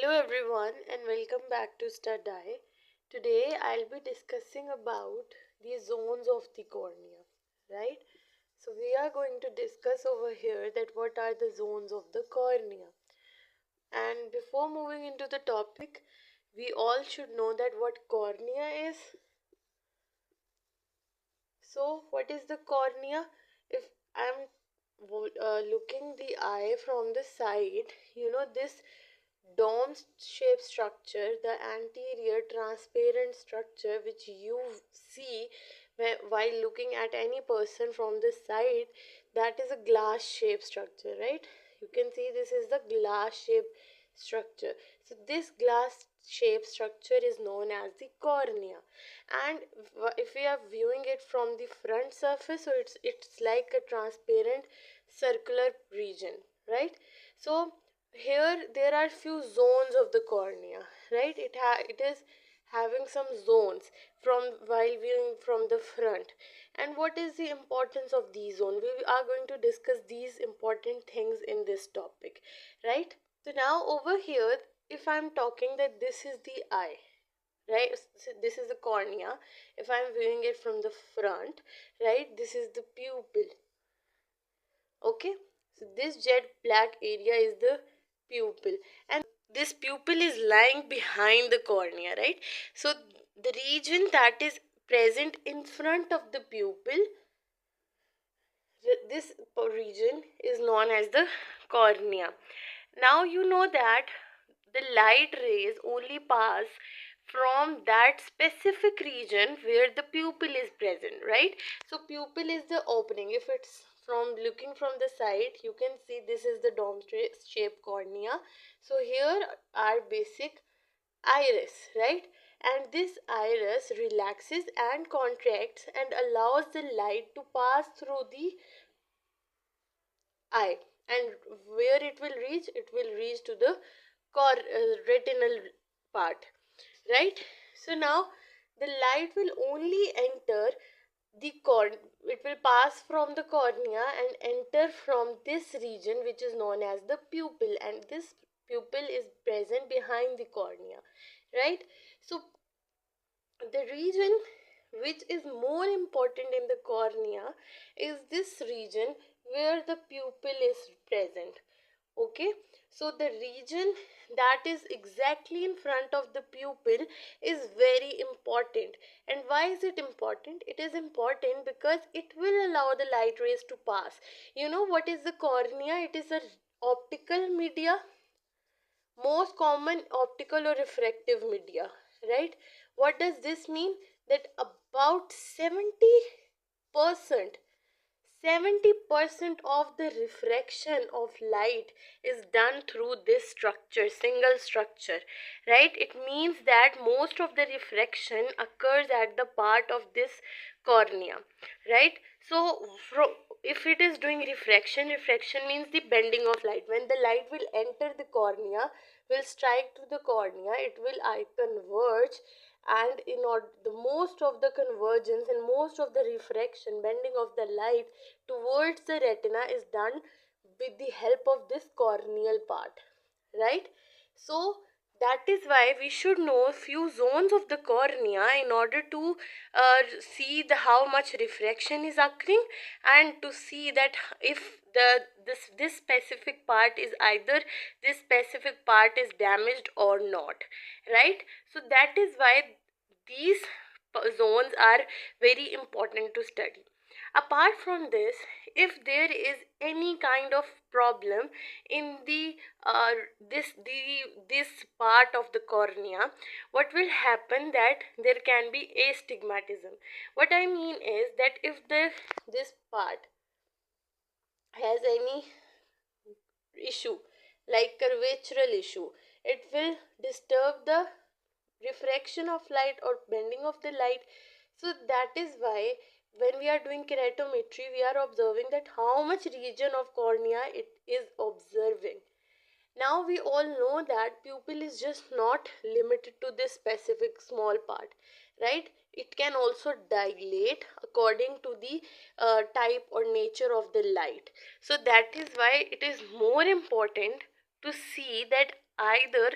Hello everyone and welcome back to Study. Today I'll be discussing about the zones of the cornea, right? So we are going to discuss over here that what are the zones of the cornea. And before moving into the topic, we all should know that what cornea is. So what is the cornea? If I'm looking the eye from the side, this dome shaped structure, the anterior transparent structure which you see while looking at any person from the side, that is a glass shaped structure, right? You can see this is the glass shaped structure. So this glass shaped structure is known as the cornea. And if we are viewing it from the front surface, so it's like a transparent circular region, right? So here there are few zones of the cornea, right? It is having some zones from while viewing from the front. And what is the importance of these zones? We are going to discuss these important things in this topic, right? So now over here, if I'm talking that this is the eye, right? So this is the cornea. If I'm viewing it from the front, right, this is the pupil. Okay, so this jet black area is the pupil, and this pupil is lying behind the cornea, right? So the region that is present in front of the pupil, this region is known as the cornea. Now you know that the light rays only pass from that specific region where the pupil is present, right? So pupil is the opening. If it's from looking from the side, you can see this is the dome shaped cornea. So here are basic iris, right? And this iris relaxes and contracts and allows the light to pass through the eye. And where it will reach to the retinal part, right? So now the light will only enter the it will pass from the cornea and enter from this region which is known as the pupil, and this pupil is present behind the cornea, right? So the region which is more important in the cornea is this region where the pupil is present. Okay, so the region that is exactly in front of the pupil is very important. And why is it important? It is important because it will allow the light rays to pass. You know what is the cornea? It is a optical media, most common optical or refractive media, right? What does this mean? That about 70% 70% of the refraction of light is done through this structure, single structure, right? It means that most of the refraction occurs at the part of this cornea, right? So if it is doing refraction, refraction means the bending of light. When the light will enter the cornea, will strike to the cornea, it will converge, and in order the most of the convergence and most of the refraction, bending of the light towards the retina is done with the help of this corneal part, right? So that is why we should know few zones of the cornea in order to see the how much refraction is occurring, and to see that if this specific part is either this specific part is damaged or not, right? So that is why these zones are very important to study. Apart from this, if there is any kind of problem in the this part of the cornea, what will happen that there can be astigmatism. What I mean is that if this part has any issue like curvatural issue, it will disturb the refraction of light or bending of the light. So that is why when we are doing keratometry, we are observing that how much region of cornea it is observing. Now we all know that pupil is just not limited to this specific small part, right? It can also dilate according to the type or nature of the light. So that is why it is more important to see that either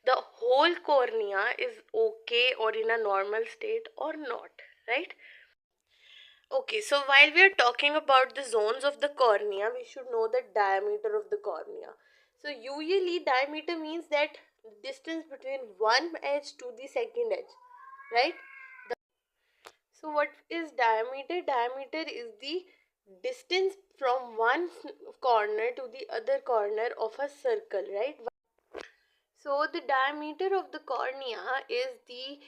the whole cornea is okay or in a normal state or not, right? Okay, so while we are talking about the zones of the cornea, we should know the diameter of the cornea. So usually diameter means that distance between one edge to the second edge, right? So what is diameter? Diameter is the distance from one corner to the other corner of a circle, right? So the diameter of the cornea is the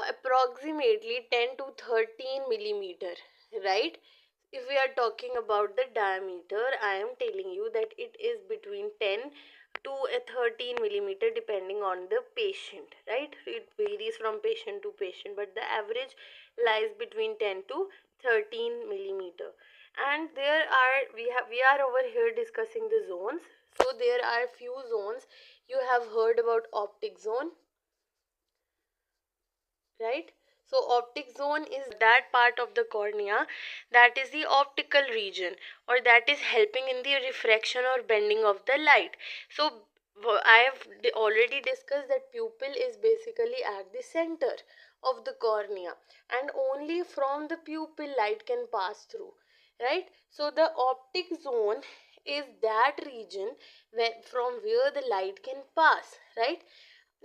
approximately 10 to 13 millimeter, right? If we are talking about the diameter, I am telling you that it is between 10 to a 13 millimeter depending on the patient, right? It varies from patient to patient, but the average lies between 10 to 13 millimeter. And we are over here discussing the zones. So there are few zones. You have heard about optic zone, right? So optic zone is that part of the cornea that is the optical region, or that is helping in the refraction or bending of the light. So I have already discussed that pupil is basically at the center of the cornea, and only from the pupil light can pass through, right? So the optic zone is that region from where the light can pass, right?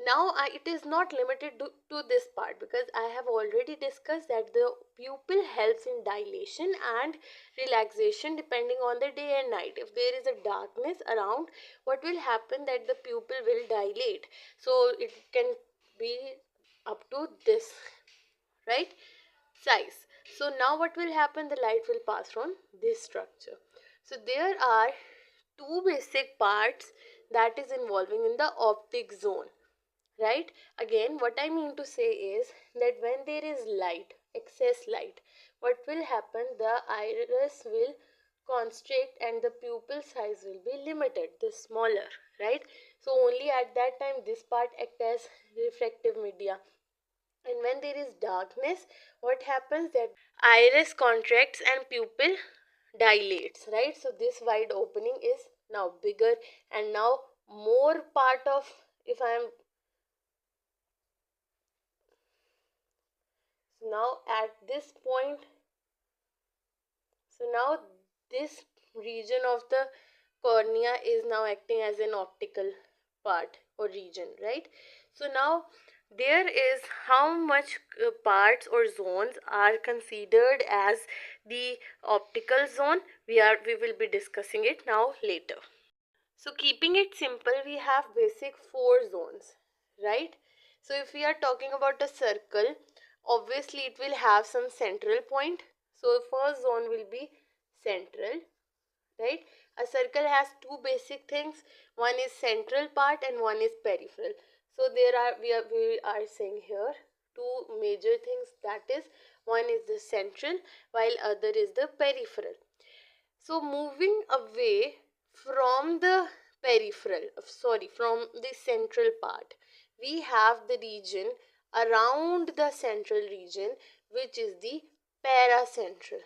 Now it is not limited to this part, because I have already discussed that the pupil helps in dilation and relaxation depending on the day and night. If there is a darkness around, what will happen that the pupil will dilate, so it can be up to this, right, size. So now what will happen, the light will pass from this structure. So there are two basic parts that is involving in the optic zone, right? Again, what I mean to say is that when there is light, excess light, what will happen, the iris will constrict and the pupil size will be limited, the smaller, right? So only at that time this part act as refractive media. And when there is darkness, what happens, that iris contracts and pupil dilates, right? So this wide opening is now bigger, and now more part of, if I am, so now at this point, so now this region of the cornea is now acting as an optical part or region, right? So now there is how much parts or zones are considered as the optical zone. We will be discussing it now later. So keeping it simple, we have basic four zones, right? So if we are talking about a circle, obviously it will have some central point. So first zone will be central, right? A circle has two basic things. One is central part and one is peripheral. So there are we are saying here two major things, that is, one is the central while other is the peripheral. So moving away from the from the central part, we have the region around the central region, which is the paracentral.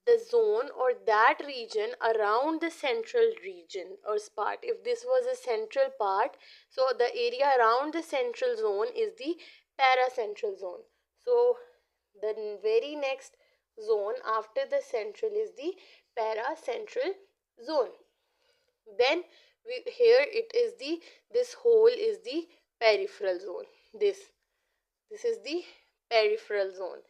The zone or that region around the central region or part. If this was a central part, so the area around the central zone is the paracentral zone. So the very next zone after the central is the paracentral zone. Then here it is the, this whole is the peripheral zone. This is the peripheral zone.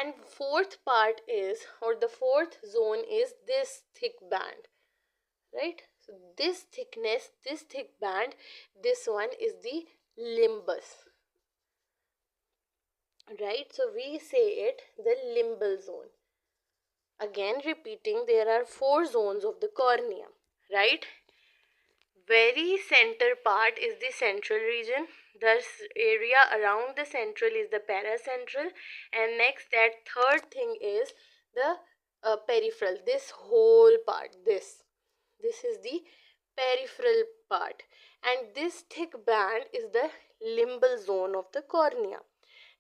And fourth part is, or the fourth zone is this thick band, right? So this thickness, this thick band, this one is the limbus, right? So we say it the limbal zone. Again repeating, there are four zones of the cornea, right? Very center part is the central region. The area around the central is the paracentral, and next, that third thing is the peripheral. This whole part, this is the peripheral part, and this thick band is the limbal zone of the cornea,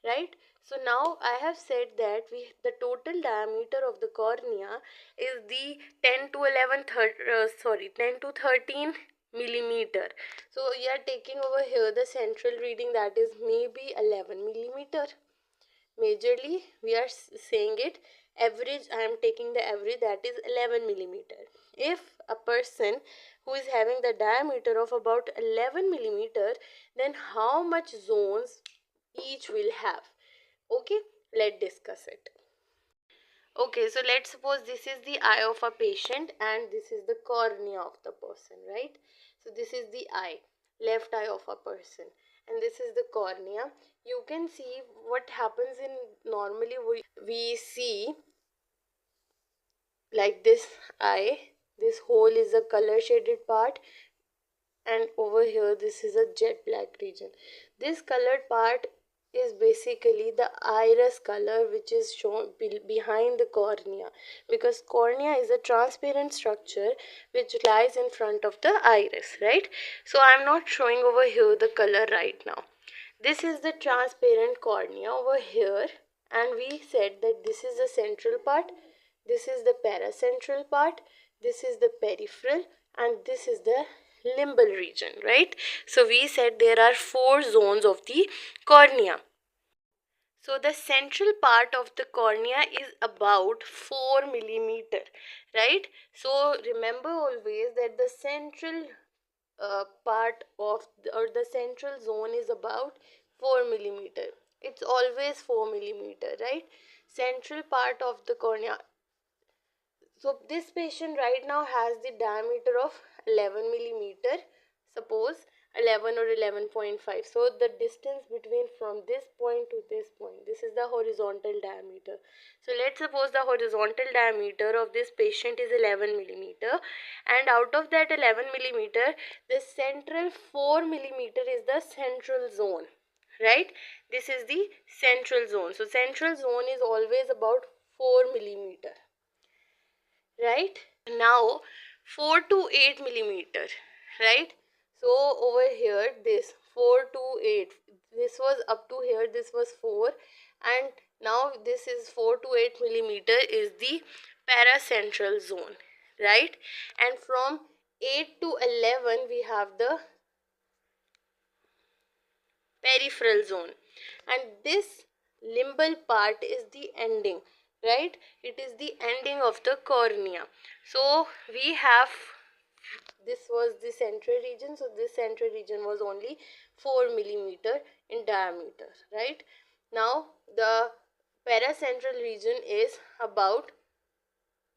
right? So now I have said that the total diameter of the cornea is the 10 to 13 millimeter. So we are taking over here the central reading, that is maybe 11 millimeter. Majorly we are saying it average, I am taking the average, that is 11 millimeter. If a person who is having the diameter of about 11 millimeter, then how much zones each will have? Okay, let's discuss it. Okay, so let's suppose this is the eye of a patient and this is the cornea of the person, right? So this is the eye, left eye of a person, and this is the cornea. You can see what happens in normally we see like this eye. This hole is a color shaded part, and over here this is a jet black region. This colored part is basically the iris color which is shown behind the cornea, because cornea is a transparent structure which lies in front of the iris, right? So I'm not showing over here the color right now. This is the transparent cornea over here, and we said that this is the central part, this is the paracentral part, this is the peripheral, and this is the limbal region, right? So we said there are 4 zones of the cornea. So the central part of the cornea is about 4 millimeter, right? So remember always that the central part of or the central zone is about 4 millimeter. It's always 4 millimeter, right? Central part of the cornea. So this patient right now has the diameter of 11 millimeter, suppose 11 or 11.5. So the distance between from this point to this point, this is the horizontal diameter. So let's suppose the horizontal diameter of this patient is 11 millimeter, and out of that 11 millimeter, the central 4 millimeter is the central zone, right? This is the central zone. So central zone is always about 4 millimeter, right? Now 4 to 8 millimeter, right? So over here this 4 to 8, this was up to here, this was 4, and now this is 4 to 8 millimeter is the paracentral zone, right? And from 8 to 11 we have the peripheral zone, and this limbal part is the ending, right? It is the ending of the cornea. So we have, this was the central region, so this central region was only 4 millimeter in diameter, right? Now the paracentral region is about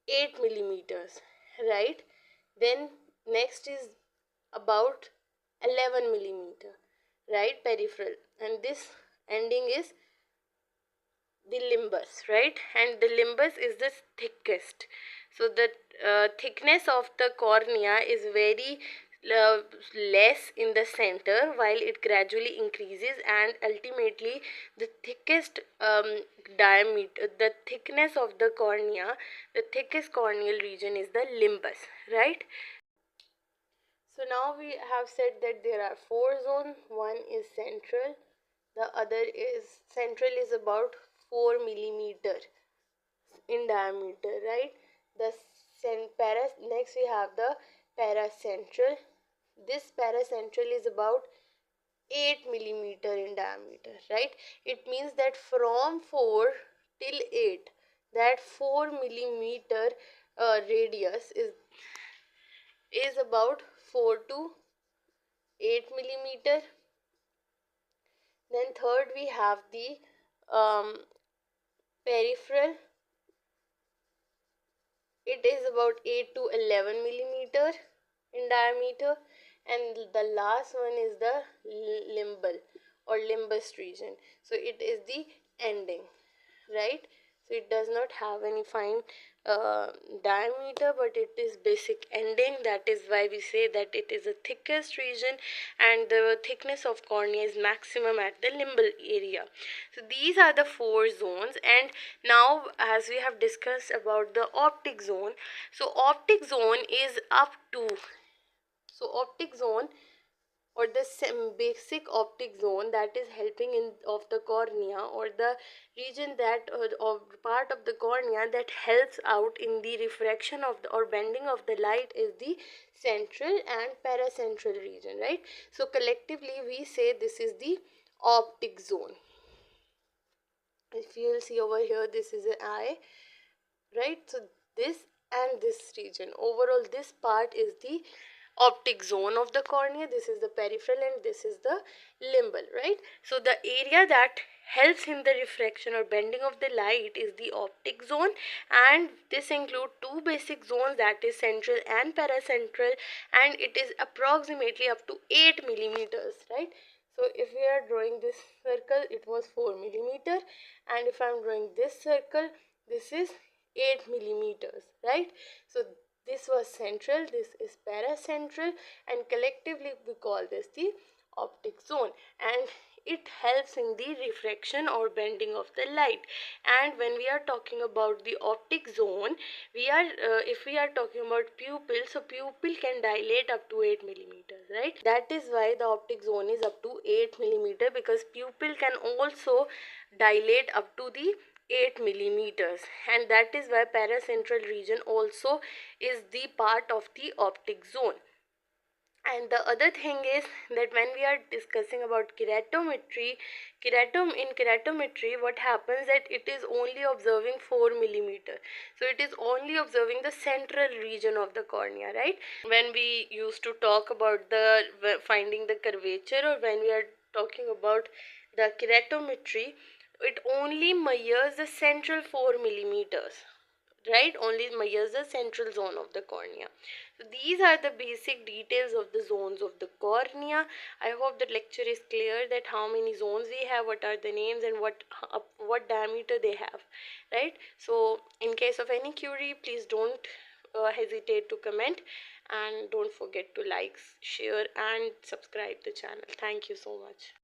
8 millimeters, right? Then next is about 11 millimeter, right? Peripheral, and this ending is the limbus, right? And the limbus is the thickest. So the thickness of the cornea is very uh, less in the center, while it gradually increases, and ultimately the thickest diameter, the thickness of the cornea, the thickest corneal region is the limbus, right? So now we have said that there are 4 zones. One is central, the other is central is about 4 millimeter in diameter, right? The next we have the paracentral. This paracentral is about 8 millimeter in diameter, right? It means that from 4 till 8, that 4 millimeter radius is about 4 to 8 millimeter. Then third we have the peripheral. It is about 8 to 11 millimeter in diameter, and the last one is the limbal or limbus region. So it is the ending, right? So it does not have any fine diameter, but it is basic ending. That is why we say that it is the thickest region, and the thickness of cornea is maximum at the limbal area. So these are the 4 zones. And now as we have discussed about the optic zone, so optic zone is up to, so optic zone or the basic optic zone, that is helping in of the cornea, or the region that or part of the cornea that helps out in the refraction of the, or bending of the light, is the central and paracentral region, right? So collectively we say this is the optic zone. If you will see over here, this is an eye, right? So this and this region, overall this part is the optic zone of the cornea. This is the peripheral and this is the limbal, right? So the area that helps in the refraction or bending of the light is the optic zone, and this include two basic zones, that is central and paracentral, and it is approximately up to 8 millimeters, right? So if we are drawing this circle, it was 4 millimeter, and if I am drawing this circle, this is 8 millimeters, right? So this was central, this is paracentral, and collectively we call this the optic zone, and it helps in the refraction or bending of the light. And when we are talking about the optic zone, we are if we are talking about pupil, so pupil can dilate up to 8 millimeters, right? That is why the optic zone is up to 8 millimeter, because pupil can also dilate up to the 8 millimeters, and that is why paracentral region also is the part of the optic zone. And the other thing is that when we are discussing about keratometry, in keratometry what happens that it is only observing 4 millimeter, so it is only observing the central region of the cornea, right? When we used to talk about the finding the curvature, or when we are talking about the keratometry, it only measures the central 4 millimeters, right? Only measures the central zone of the cornea. So these are the basic details of the zones of the cornea. I hope the lecture is clear, that how many zones we have, what are the names, and what diameter they have, right? So in case of any query, please don't hesitate to comment, and don't forget to like, share and subscribe the channel. Thank you so much.